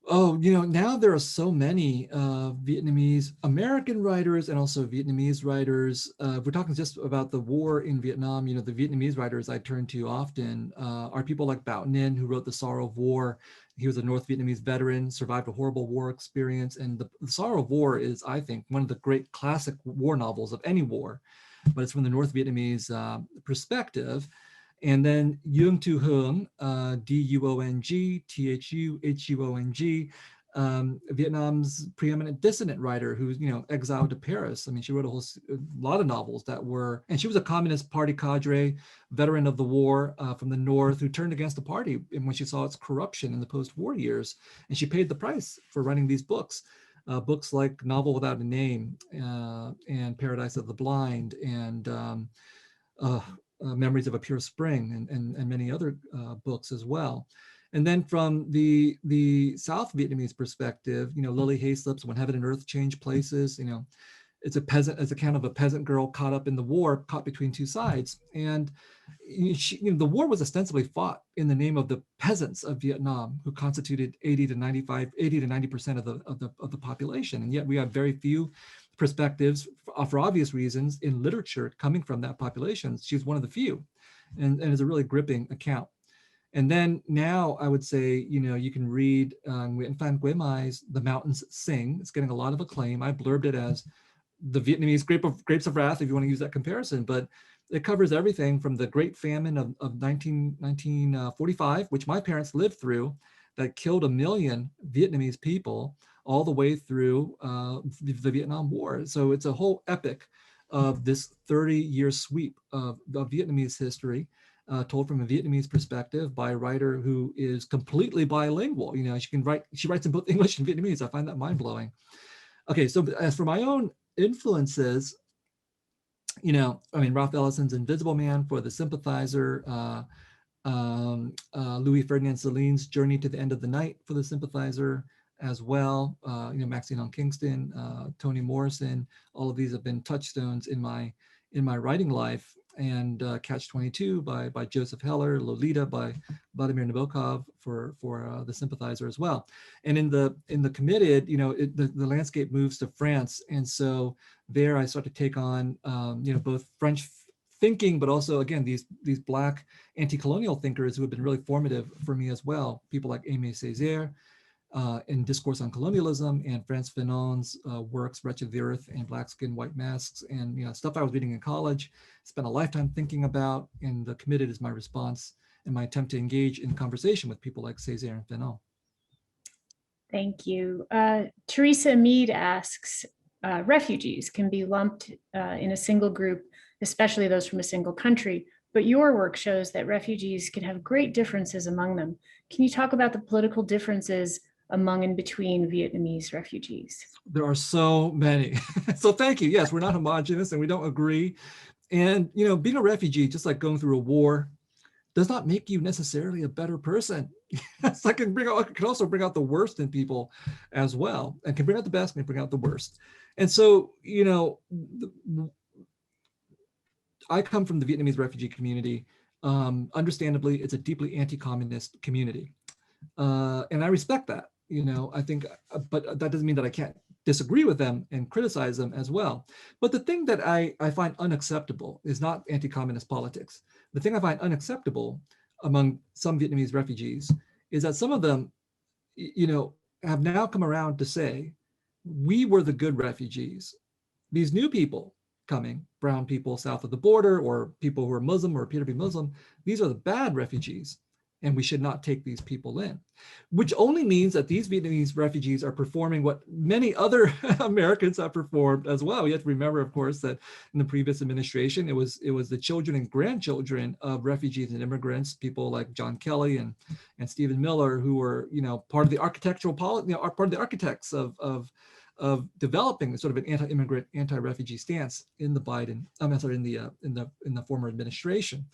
Oh, now there are so many Vietnamese American writers and also Vietnamese writers. If we're talking just about the war in Vietnam, the Vietnamese writers I turn to often are people like Bao Ninh, who wrote The Sorrow of War. He was a North Vietnamese veteran, survived a horrible war experience. And the Sorrow of War is, I think, one of the great classic war novels of any war, but it's from the North Vietnamese perspective. And then Dung Tu Huong, Duong, Vietnam's preeminent dissident writer who's, exiled to Paris. I mean, she wrote a lot of novels that were, and she was a Communist Party cadre, veteran of the war from the North, who turned against the party when she saw its corruption in the post-war years. And she paid the price for writing these books. Books like Novel Without a Name and Paradise of the Blind and Memories of a Pure Spring and many other books as well. And then from the South Vietnamese perspective, Lily Hayslip's When Heaven and Earth Change Places, it's it's account of a peasant girl caught up in the war, caught between two sides. And the war was ostensibly fought in the name of the peasants of Vietnam, who constituted 80 to 90% of the population. And yet we have very few perspectives for obvious reasons in literature coming from that population. She's one of the few, and is a really gripping account. And then now I would say, you can read Nguyen Phan Quế Mai's The Mountains Sing. It's getting a lot of acclaim. I blurbed it as the Vietnamese Grapes of Wrath, if you want to use that comparison, but it covers everything from the Great Famine of 1945, which my parents lived through, that killed 1 million Vietnamese people, all the way through the Vietnam War. So it's a whole epic of this 30-year sweep of Vietnamese history, told from a Vietnamese perspective by a writer who is completely bilingual. She writes in both English and Vietnamese. I find that mind-blowing. Okay, so as for my own influences, Ralph Ellison's Invisible Man for the Sympathizer, Louis Ferdinand Celine's Journey to the End of the Night for the Sympathizer as well. Maxine on Kingston, Toni Morrison, all of these have been touchstones in my writing life. And Catch-22 by Joseph Heller, Lolita by Vladimir Nabokov for the Sympathizer as well. And in the Committed, the landscape moves to France, and so there I start to take on both French thinking, but also again these Black anti-colonial thinkers who have been really formative for me as well. People like Aimé Césaire in Discourse on Colonialism, and Frantz Fanon's works, Wretched of the Earth and Black Skin, White Masks, and stuff I was reading in college, spent a lifetime thinking about, and the Committed is my response and my attempt to engage in conversation with people like Césaire and Fanon. Thank you. Teresa Mead asks, refugees can be lumped in a single group, especially those from a single country, but your work shows that refugees can have great differences among them. Can you talk about the political differences among and between Vietnamese refugees? There are so many. So thank you. Yes, we're not homogenous and we don't agree. And, being a refugee, just like going through a war, does not make you necessarily a better person. It's like it can also bring out the worst in people as well, and can bring out the best and bring out the worst. And so, I come from the Vietnamese refugee community. Understandably, it's a deeply anti-communist community. And I respect that, I think, but that doesn't mean that I can't disagree with them and criticize them as well. But the thing that I find unacceptable is not anti-communist politics. The thing I find unacceptable among some Vietnamese refugees is that some of them, have now come around to say, we were the good refugees. These new people coming, brown people south of the border, or people who are Muslim or appear to be Muslim, these are the bad refugees, and we should not take these people in, which only means that these Vietnamese refugees are performing what many other Americans have performed as well. You have to remember, of course, that in the previous administration, it was the children and grandchildren of refugees and immigrants, people like John Kelly and Stephen Miller, who were, part of the architectural policy, part of the architects of developing sort of an anti-immigrant, anti-refugee stance in the in the former administration.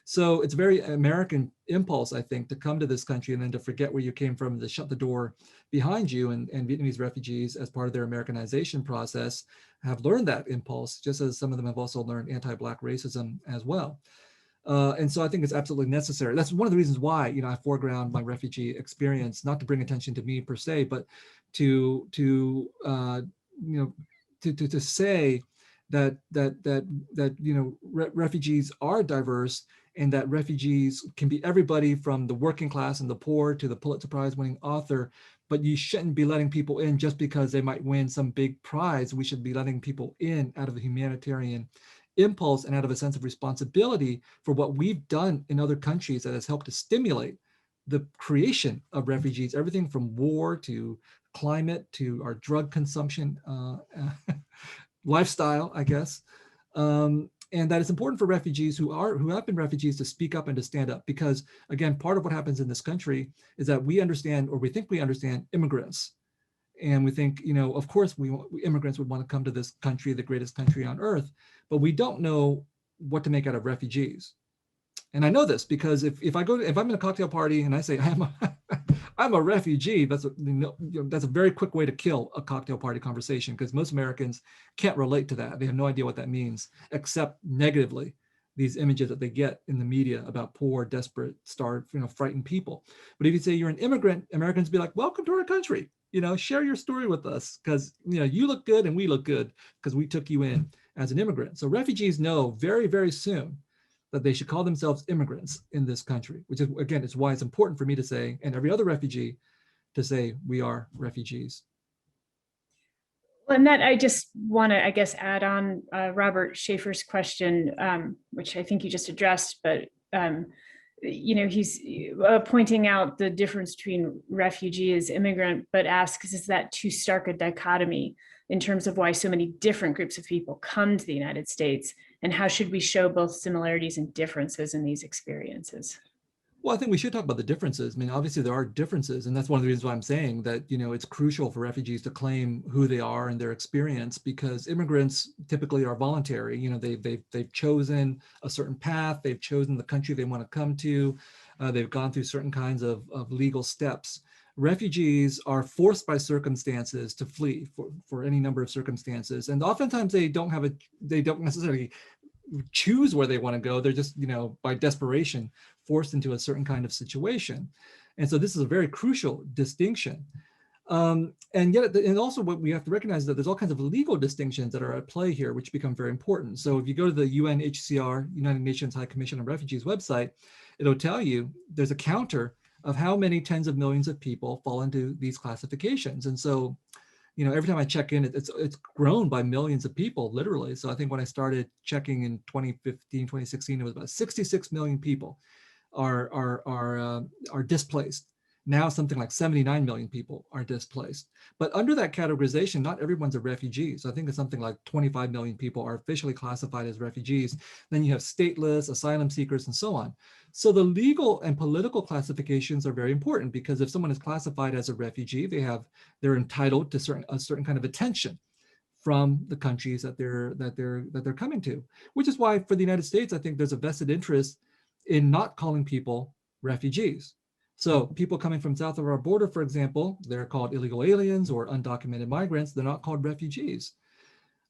So it's a very American impulse, I think, to come to this country and then to forget where you came from, to shut the door behind you. And Vietnamese refugees, as part of their Americanization process, have learned that impulse, just as some of them have also learned anti-Black racism as well. And so I think it's absolutely necessary. That's one of the reasons why, I foreground my refugee experience, not to bring attention to me per se, but to say that refugees are diverse, and that refugees can be everybody from the working class and the poor to the Pulitzer Prize winning author. But you shouldn't be letting people in just because they might win some big prize. We should be letting people in out of a humanitarian impulse and out of a sense of responsibility for what we've done in other countries that has helped to stimulate the creation of refugees, everything from war to climate to our drug consumption, lifestyle, I guess. And that it's important for refugees who have been refugees to speak up and to stand up, because again, part of what happens in this country is that we understand, or we think we understand, immigrants. And we think, of course, immigrants would want to come to this country, the greatest country on earth, but we don't know what to make out of refugees. And I know this because if I'm in a cocktail party and I say I'm a refugee, that's a very quick way to kill a cocktail party conversation, because most Americans can't relate to that. They have no idea what that means, except negatively, these images that they get in the media about poor, desperate, starved, frightened people. But if you say you're an immigrant, Americans be like, welcome to our country. Share your story with us, because you look good and we look good because we took you in as an immigrant. So refugees know very, very soon that they should call themselves immigrants in this country, which is, again, it's why it's important for me to say, and every other refugee to say, we are refugees. Well, and that I just want to, I guess, add on Robert Schaefer's question, which I think you just addressed, but he's pointing out the difference between refugee as immigrant, but asks, is that too stark a dichotomy in terms of why so many different groups of people come to the United States, and how should we show both similarities and differences in these experiences? Well, I think we should talk about the differences. I mean, obviously there are differences, and that's one of the reasons why I'm saying that, it's crucial for refugees to claim who they are and their experience, because immigrants typically are voluntary. They've chosen a certain path, they've chosen the country they want to come to, they've gone through certain kinds of legal steps. Refugees are forced by circumstances to flee for any number of circumstances, and oftentimes they don't necessarily choose where they want to go. They're just, by desperation, forced into a certain kind of situation. And so this is a very crucial distinction. And also what we have to recognize is that there's all kinds of legal distinctions that are at play here, which become very important. So if you go to the UNHCR, United Nations High Commission on Refugees website, it'll tell you there's a counter of how many tens of millions of people fall into these classifications. And so, every time I check in, it's grown by millions of people, literally. So I think when I started checking in 2015, 2016, it was about 66 million people are displaced. Now something like 79 million people are displaced. But under that categorization, not everyone's a refugee. So I think it's something like 25 million people are officially classified as refugees. Then you have stateless, asylum seekers, and so on. So the legal and political classifications are very important, because if someone is classified as a refugee, they're entitled to a certain kind of attention from the countries that they're coming to. Which is why for the United States, I think there's a vested interest in not calling people refugees. So people coming from south of our border, for example, they're called illegal aliens or undocumented migrants. They're not called refugees.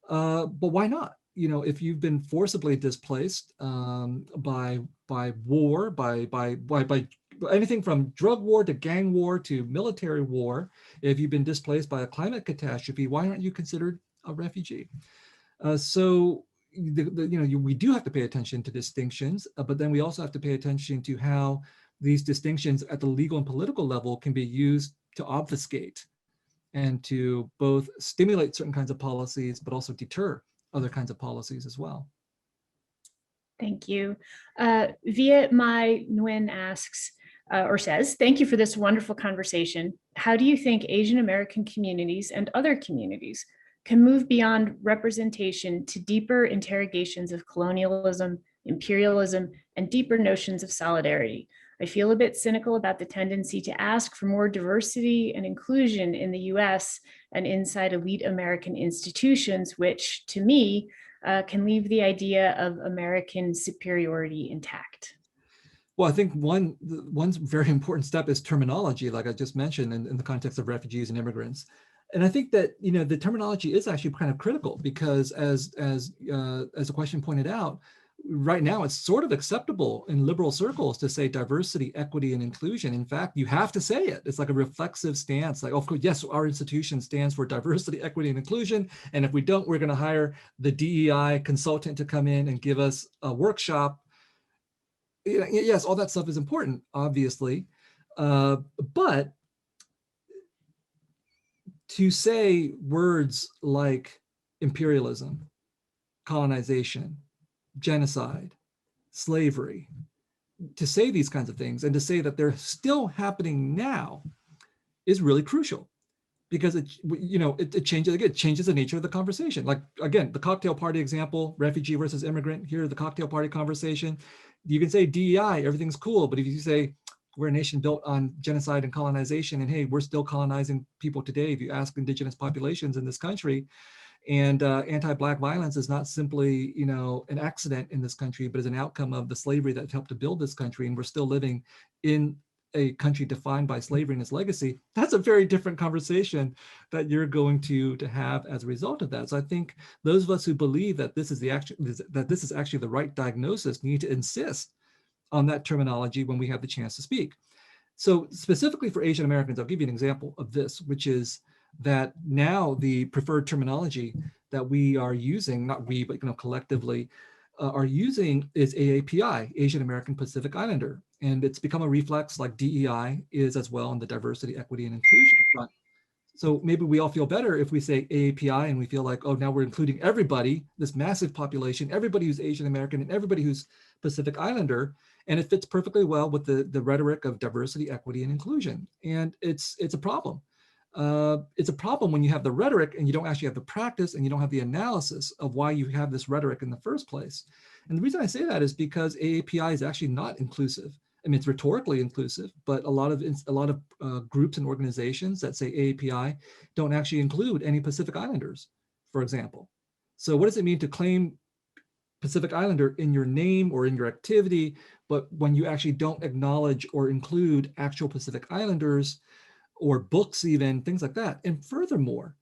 But why not? If you've been forcibly displaced by war, by anything from drug war to gang war to military war, if you've been displaced by a climate catastrophe, why aren't you considered a refugee? We do have to pay attention to distinctions, but then we also have to pay attention to how these distinctions at the legal and political level can be used to obfuscate and to both stimulate certain kinds of policies, but also deter other kinds of policies as well. Thank you. Viet Nguyen asks, or says, thank you for this wonderful conversation. How do you think Asian American communities and other communities can move beyond representation to deeper interrogations of colonialism, imperialism, and deeper notions of solidarity? I feel a bit cynical about the tendency to ask for more diversity and inclusion in the US and inside elite American institutions, which to me can leave the idea of American superiority intact. Well, I think one very important step is terminology, like I just mentioned, in the context of refugees and immigrants. And I think that the terminology is actually kind of critical, because as the question pointed out, right now it's sort of acceptable in liberal circles to say diversity, equity, and inclusion. In fact, you have to say it. It's like a reflexive stance. Like, of course, yes, our institution stands for diversity, equity, and inclusion. And if we don't, we're going to hire the DEI consultant to come in and give us a workshop. Yes, all that stuff is important, obviously. But to say words like imperialism, colonization, genocide, slavery, to say these kinds of things and to say that they're still happening now is really crucial, because it changes, again, it changes the nature of the conversation. Like, again, the cocktail party example, refugee versus immigrant, here, the cocktail party conversation, you can say DEI, everything's cool, but if you say we're a nation built on genocide and colonization, and hey, we're still colonizing people today, if you ask indigenous populations in this country, and anti-Black violence is not simply, an accident in this country, but is an outcome of the slavery that helped to build this country. And we're still living in a country defined by slavery and its legacy. That's a very different conversation that you're going to have as a result of that. So I think those of us who believe that this is actually the right diagnosis need to insist on that terminology when we have the chance to speak. So specifically for Asian Americans, I'll give you an example of this, which is that now the preferred terminology that we are using, not we, but collectively are using, is AAPI, Asian American Pacific Islander. And it's become a reflex, like DEI is as well, on the diversity, equity, and inclusion front. So maybe we all feel better if we say AAPI and we feel like, oh, now we're including everybody, this massive population, everybody who's Asian American and everybody who's Pacific Islander. And it fits perfectly well with the rhetoric of diversity, equity, and inclusion. And it's a problem. It's a problem when you have the rhetoric and you don't actually have the practice and you don't have the analysis of why you have this rhetoric in the first place. And the reason I say that is because AAPI is actually not inclusive. I mean, it's rhetorically inclusive, but a lot of groups and organizations that say AAPI don't actually include any Pacific Islanders, for example. So what does it mean to claim Pacific Islander in your name or in your activity, but when you actually don't acknowledge or include actual Pacific Islanders or books, even things like that? And furthermore,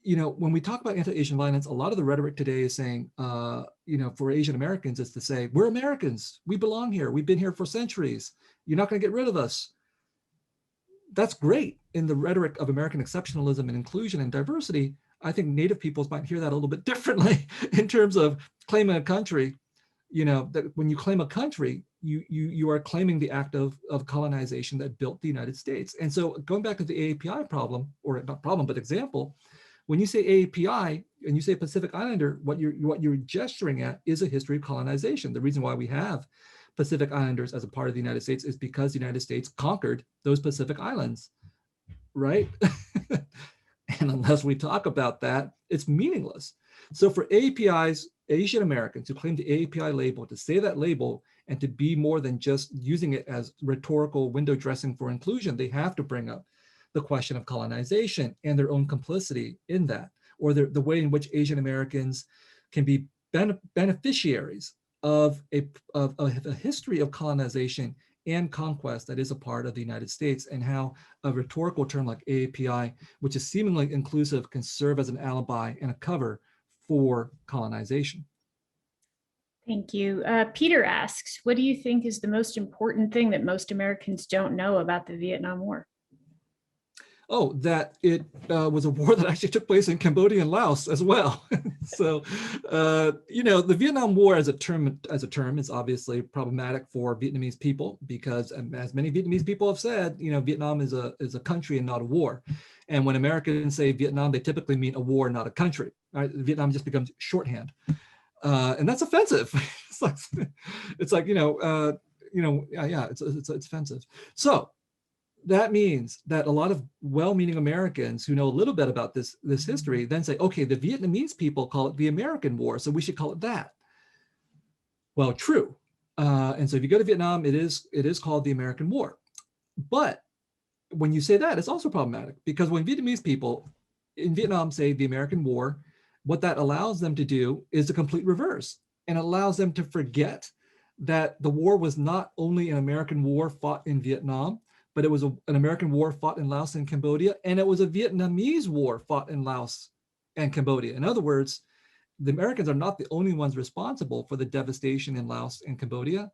when we talk about anti-Asian violence, a lot of the rhetoric today is saying, for Asian Americans, is to say, we're Americans, we belong here, we've been here for centuries, you're not going to get rid of us. That's great in the rhetoric of American exceptionalism and inclusion and diversity. I think Native peoples might hear that a little bit differently in terms of claiming a country. That when you claim a country, you are claiming the act of colonization that built the United States. And so going back to the AAPI problem, or not problem, but example, when you say AAPI and you say Pacific Islander, what you're gesturing at is a history of colonization. The reason why we have Pacific Islanders as a part of the United States is because the United States conquered those Pacific Islands, right? And unless we talk about that, it's meaningless. So for AAPIs, Asian Americans who claim the AAPI label, to say that label and to be more than just using it as rhetorical window dressing for inclusion, they have to bring up the question of colonization and their own complicity in that, or the way in which Asian Americans can be beneficiaries of a history of colonization and conquest that is a part of the United States, and how a rhetorical term like AAPI, which is seemingly inclusive, can serve as an alibi and a cover for colonization. Thank you. Peter asks, what do you think is the most important thing that most Americans don't know about the Vietnam War? Oh, that it was a war that actually took place in Cambodia and Laos as well. So, the Vietnam War as a term is obviously problematic for Vietnamese people, because as many Vietnamese people have said, Vietnam is a country and not a war. And when Americans say Vietnam, they typically mean a war, not a country. Right? Vietnam just becomes shorthand, and that's offensive. It's offensive. So that means that a lot of well-meaning Americans who know a little bit about this history then say, okay, the Vietnamese people call it the American War, so we should call it that. Well, true. And so if you go to Vietnam, it is called the American War. But when you say that, it's also problematic, because when Vietnamese people in Vietnam say the American War, what that allows them to do is the complete reverse, and allows them to forget that the war was not only an American war fought in Vietnam, but it was an American war fought in Laos and Cambodia, and it was a Vietnamese war fought in Laos and Cambodia. In other words, the Americans are not the only ones responsible for the devastation in Laos and Cambodia.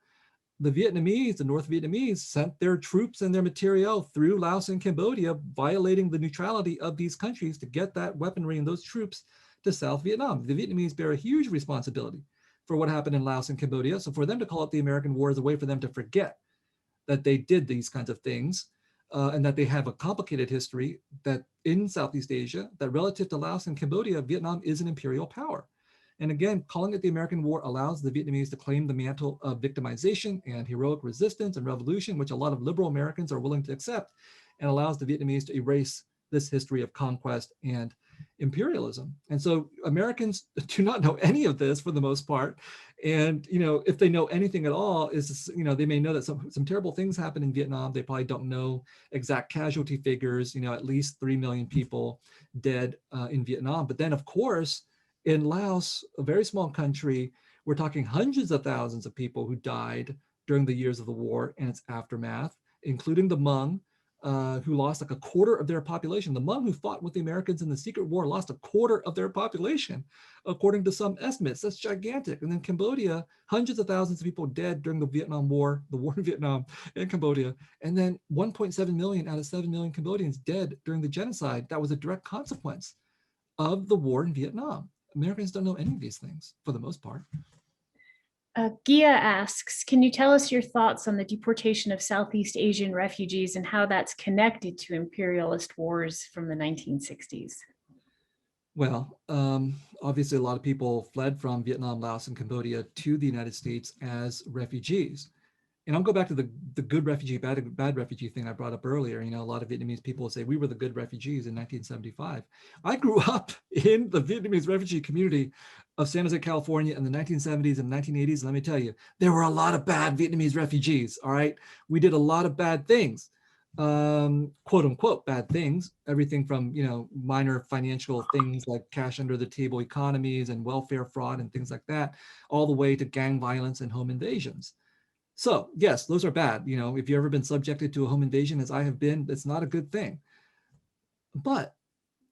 The Vietnamese, the North Vietnamese, sent their troops and their materiel through Laos and Cambodia, violating the neutrality of these countries to get that weaponry and those troops to South Vietnam. The Vietnamese bear a huge responsibility for what happened in Laos and Cambodia. So for them to call it the American War is a way for them to forget that they did these kinds of things, and that they have a complicated history that in Southeast Asia, that relative to Laos and Cambodia, Vietnam is an imperial power. And again, calling it the American War allows the Vietnamese to claim the mantle of victimization and heroic resistance and revolution, which a lot of liberal Americans are willing to accept, and allows the Vietnamese to erase this history of conquest and imperialism. And so Americans do not know any of this for the most part. And, if they know anything at all, is, they may know that some terrible things happened in Vietnam. They probably don't know exact casualty figures, at least 3 million people dead in Vietnam. But then, of course, in Laos, a very small country, we're talking hundreds of thousands of people who died during the years of the war and its aftermath, including the Hmong, who lost like a quarter of their population. The Hmong who fought with the Americans in the secret war lost a quarter of their population, according to some estimates. That's gigantic. And then Cambodia, hundreds of thousands of people dead during the Vietnam War, the war in Vietnam and Cambodia. And then 1.7 million out of 7 million Cambodians dead during the genocide. That was a direct consequence of the war in Vietnam. Americans don't know any of these things for the most part. Gia asks, can you tell us your thoughts on the deportation of Southeast Asian refugees and how that's connected to imperialist wars from the 1960s? Well, obviously a lot of people fled from Vietnam, Laos, and Cambodia to the United States as refugees. And I'll go back to the good refugee, bad refugee thing I brought up earlier. A lot of Vietnamese people say we were the good refugees in 1975. I grew up in the Vietnamese refugee community of San Jose, California in the 1970s and 1980s. Let me tell you, there were a lot of bad Vietnamese refugees, all right? We did a lot of bad things, quote unquote bad things, everything from, minor financial things like cash under the table economies and welfare fraud and things like that, all the way to gang violence and home invasions. So yes, those are bad. If you've ever been subjected to a home invasion, as I have been, it's not a good thing. But,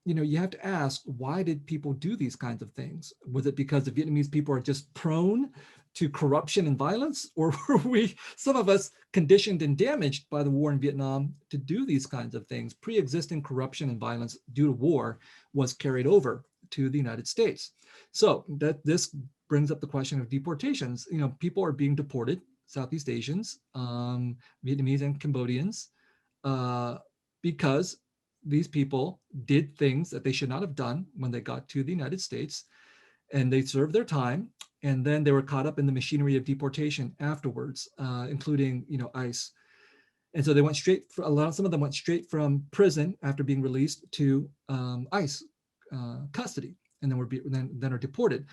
you have to ask, why did people do these kinds of things? Was it because the Vietnamese people are just prone to corruption and violence? Or were some of us, conditioned and damaged by the war in Vietnam to do these kinds of things? Pre-existing corruption and violence due to war was carried over to the United States. So this brings up the question of deportations. People are being deported, Southeast Asians, Vietnamese and Cambodians, because these people did things that they should not have done when they got to the United States, and they served their time, and then they were caught up in the machinery of deportation afterwards, including ICE. And so they went some of them went straight from prison after being released to ICE custody, and then are deported,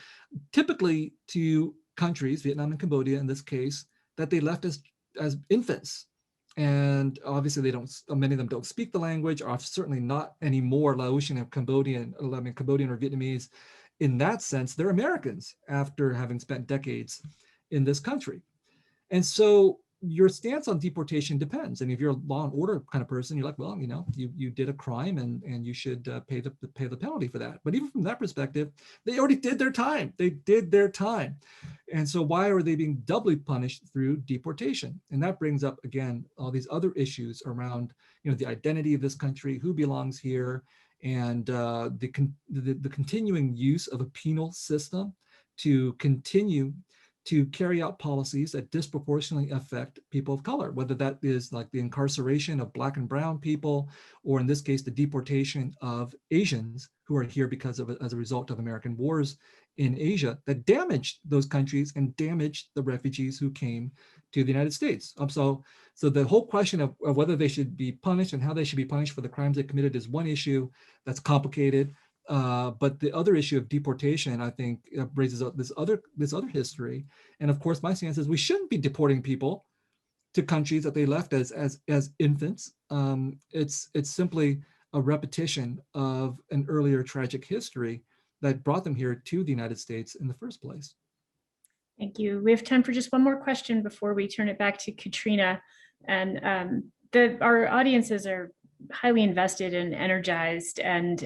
typically to countries, Vietnam and Cambodia in this case, that they left as infants. And obviously many of them don't speak the language, or certainly not anymore Laotian or Cambodian or Vietnamese. In that sense, they're Americans after having spent decades in this country. And so your stance on deportation depends. And if you're a law and order kind of person, you're like, well, you did a crime and you should pay the penalty for that. But even from that perspective, they already did their time. They did their time. And so why are they being doubly punished through deportation? And that brings up, again, all these other issues around, the identity of this country, who belongs here, and the continuing use of a penal system to continue to carry out policies that disproportionately affect people of color, whether that is like the incarceration of Black and brown people, or in this case, the deportation of Asians who are here as a result of American wars in Asia that damaged those countries and damaged the refugees who came to the United States. So the whole question of whether they should be punished and how they should be punished for the crimes they committed is one issue that's complicated. But the other issue of deportation, I think, raises up this other history. And of course, my stance is we shouldn't be deporting people to countries that they left as infants. It's simply a repetition of an earlier tragic history that brought them here to the United States in the first place. Thank you. We have time for just one more question before we turn it back to Katrina. And our audiences are highly invested and energized, and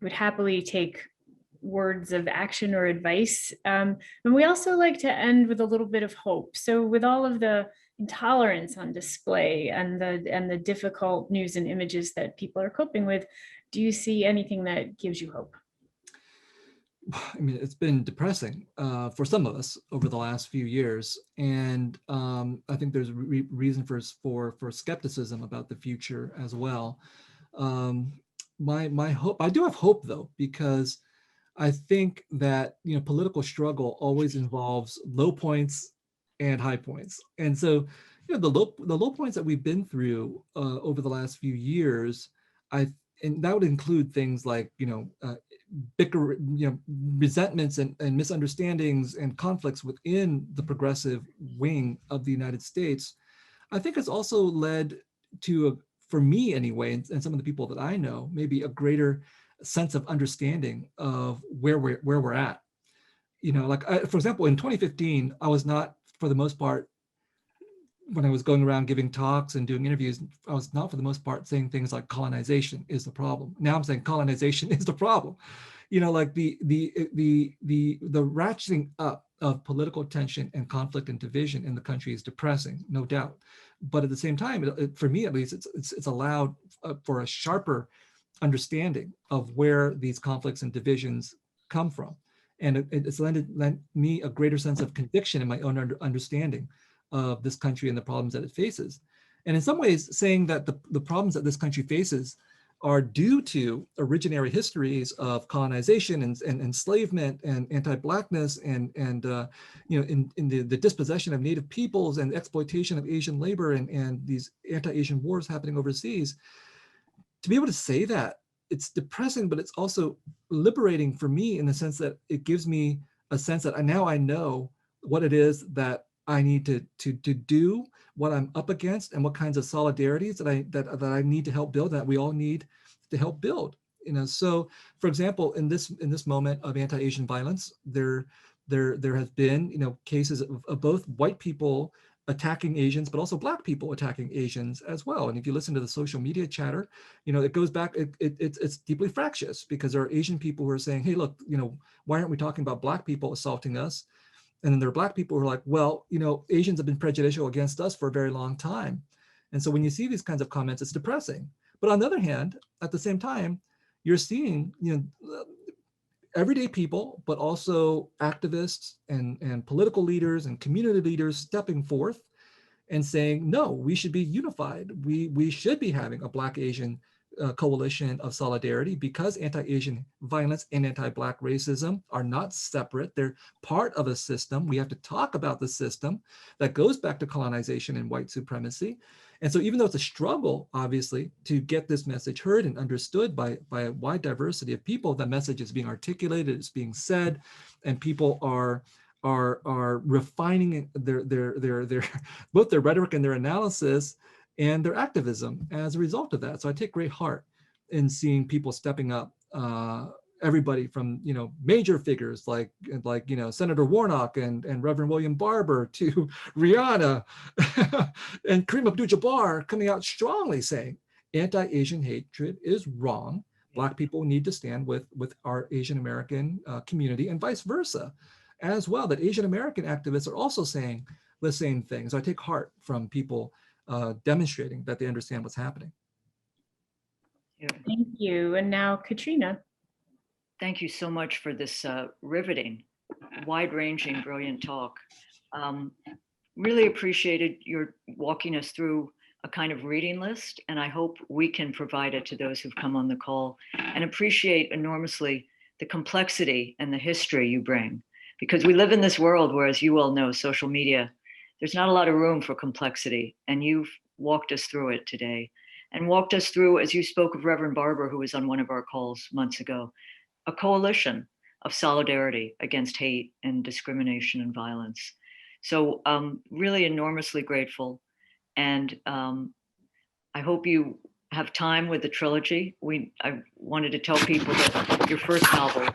would happily take words of action or advice. And we also like to end with a little bit of hope. So with all of the intolerance on display and the difficult news and images that people are coping with, do you see anything that gives you hope? I mean, it's been depressing for some of us over the last few years, and I think there's reason for skepticism about the future as well. My hope, I do have hope though, because I think that political struggle always involves low points and high points, and so the low points that we've been through over the last few years, and that would include things like bicker, resentments and misunderstandings and conflicts within the progressive wing of the United States. I think it's also led to, for me anyway, and some of the people that I know, maybe a greater sense of understanding of where we're at. For example, in 2015, I was not, for the most part, when I was going around giving talks and doing interviews, I was not for the most part saying things like colonization is the problem. Now I'm saying colonization is the problem. Like the ratcheting up of political tension and conflict and division in the country is depressing, no doubt. But at the same time, for me at least, it's allowed for a sharper understanding of where these conflicts and divisions come from. And it's lent me a greater sense of conviction in my own understanding of this country and the problems that it faces. And in some ways, saying that the problems that this country faces are due to originary histories of colonization and enslavement and anti-Blackness and in the dispossession of Native peoples and exploitation of Asian labor and these anti-Asian wars happening overseas. To be able to say that, it's depressing, but it's also liberating for me in the sense that it gives me a sense that now I know what it is that I need to do, what I'm up against, and what kinds of solidarities that I need to help build, that we all need to help build. So for example, in this moment of anti-Asian violence, there has been cases of both white people attacking Asians, but also Black people attacking Asians as well. And if you listen to the social media chatter, it goes back, it's deeply fractious, because there are Asian people who are saying, hey, look, why aren't we talking about Black people assaulting us? And then there are Black people who are like, well, Asians have been prejudicial against us for a very long time. And so when you see these kinds of comments, it's depressing. But on the other hand, at the same time, you're seeing, everyday people, but also activists and political leaders and community leaders stepping forth and saying, no, we should be unified. We should be having a Black Asian coalition of solidarity, because anti-Asian violence and anti-Black racism are not separate. They're part of a system. We have to talk about the system that goes back to colonization and white supremacy. And so even though it's a struggle, obviously, to get this message heard and understood by a wide diversity of people, the message is being articulated, it's being said, and people are refining their both their rhetoric and their analysis and their activism as a result of that. So I take great heart in seeing people stepping up, everybody from major figures like Senator Warnock and Reverend William Barber to Rihanna and Kareem Abdul-Jabbar coming out strongly saying anti-Asian hatred is wrong. Black people need to stand with our Asian American community, and vice versa as well, that Asian American activists are also saying the same things. So I take heart from people demonstrating that they understand what's happening. Thank you. And now Katrina. Thank you so much for this riveting, wide-ranging, brilliant talk. Really appreciated your walking us through a kind of reading list, and I hope we can provide it to those who've come on the call, and appreciate enormously the complexity and the history you bring. Because we live in this world where, as you all know, social media, there's not a lot of room for complexity, and you've walked us through it today, and walked us through, as you spoke of Reverend Barber, who was on one of our calls months ago, a coalition of solidarity against hate and discrimination and violence. So really enormously grateful. And I hope you have time with the trilogy. I wanted to tell people that your first novel,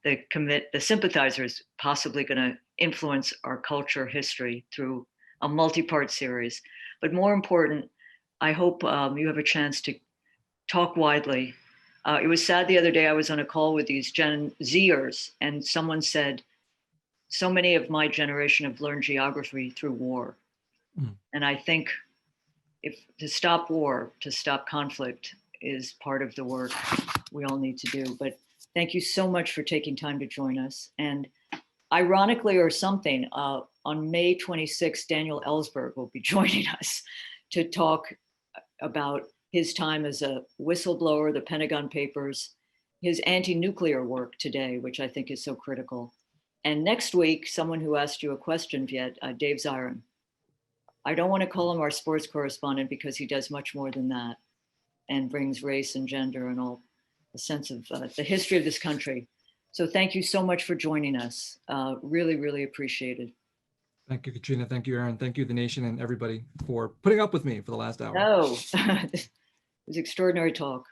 the Sympathizer, is possibly going to influence our culture history through a multi-part series. But more important, I hope you have a chance to talk widely It was sad the other day, I was on a call with these Gen Zers, and someone said, so many of my generation have learned geography through war. And I think if to stop war, to stop conflict is part of the work we all need to do. But thank you so much for taking time to join us. And ironically or something, on May 26th, Daniel Ellsberg will be joining us to talk about his time as a whistleblower, the Pentagon Papers, his anti-nuclear work today, which I think is so critical. And next week, someone who asked you a question, Viet, Dave Zirin. I don't want to call him our sports correspondent because he does much more than that and brings race and gender and all a sense of the history of this country. So thank you so much for joining us. Really, really appreciated. Thank you, Katrina. Thank you, Aaron. Thank you, the nation and everybody for putting up with me for the last hour. No, it was extraordinary talk.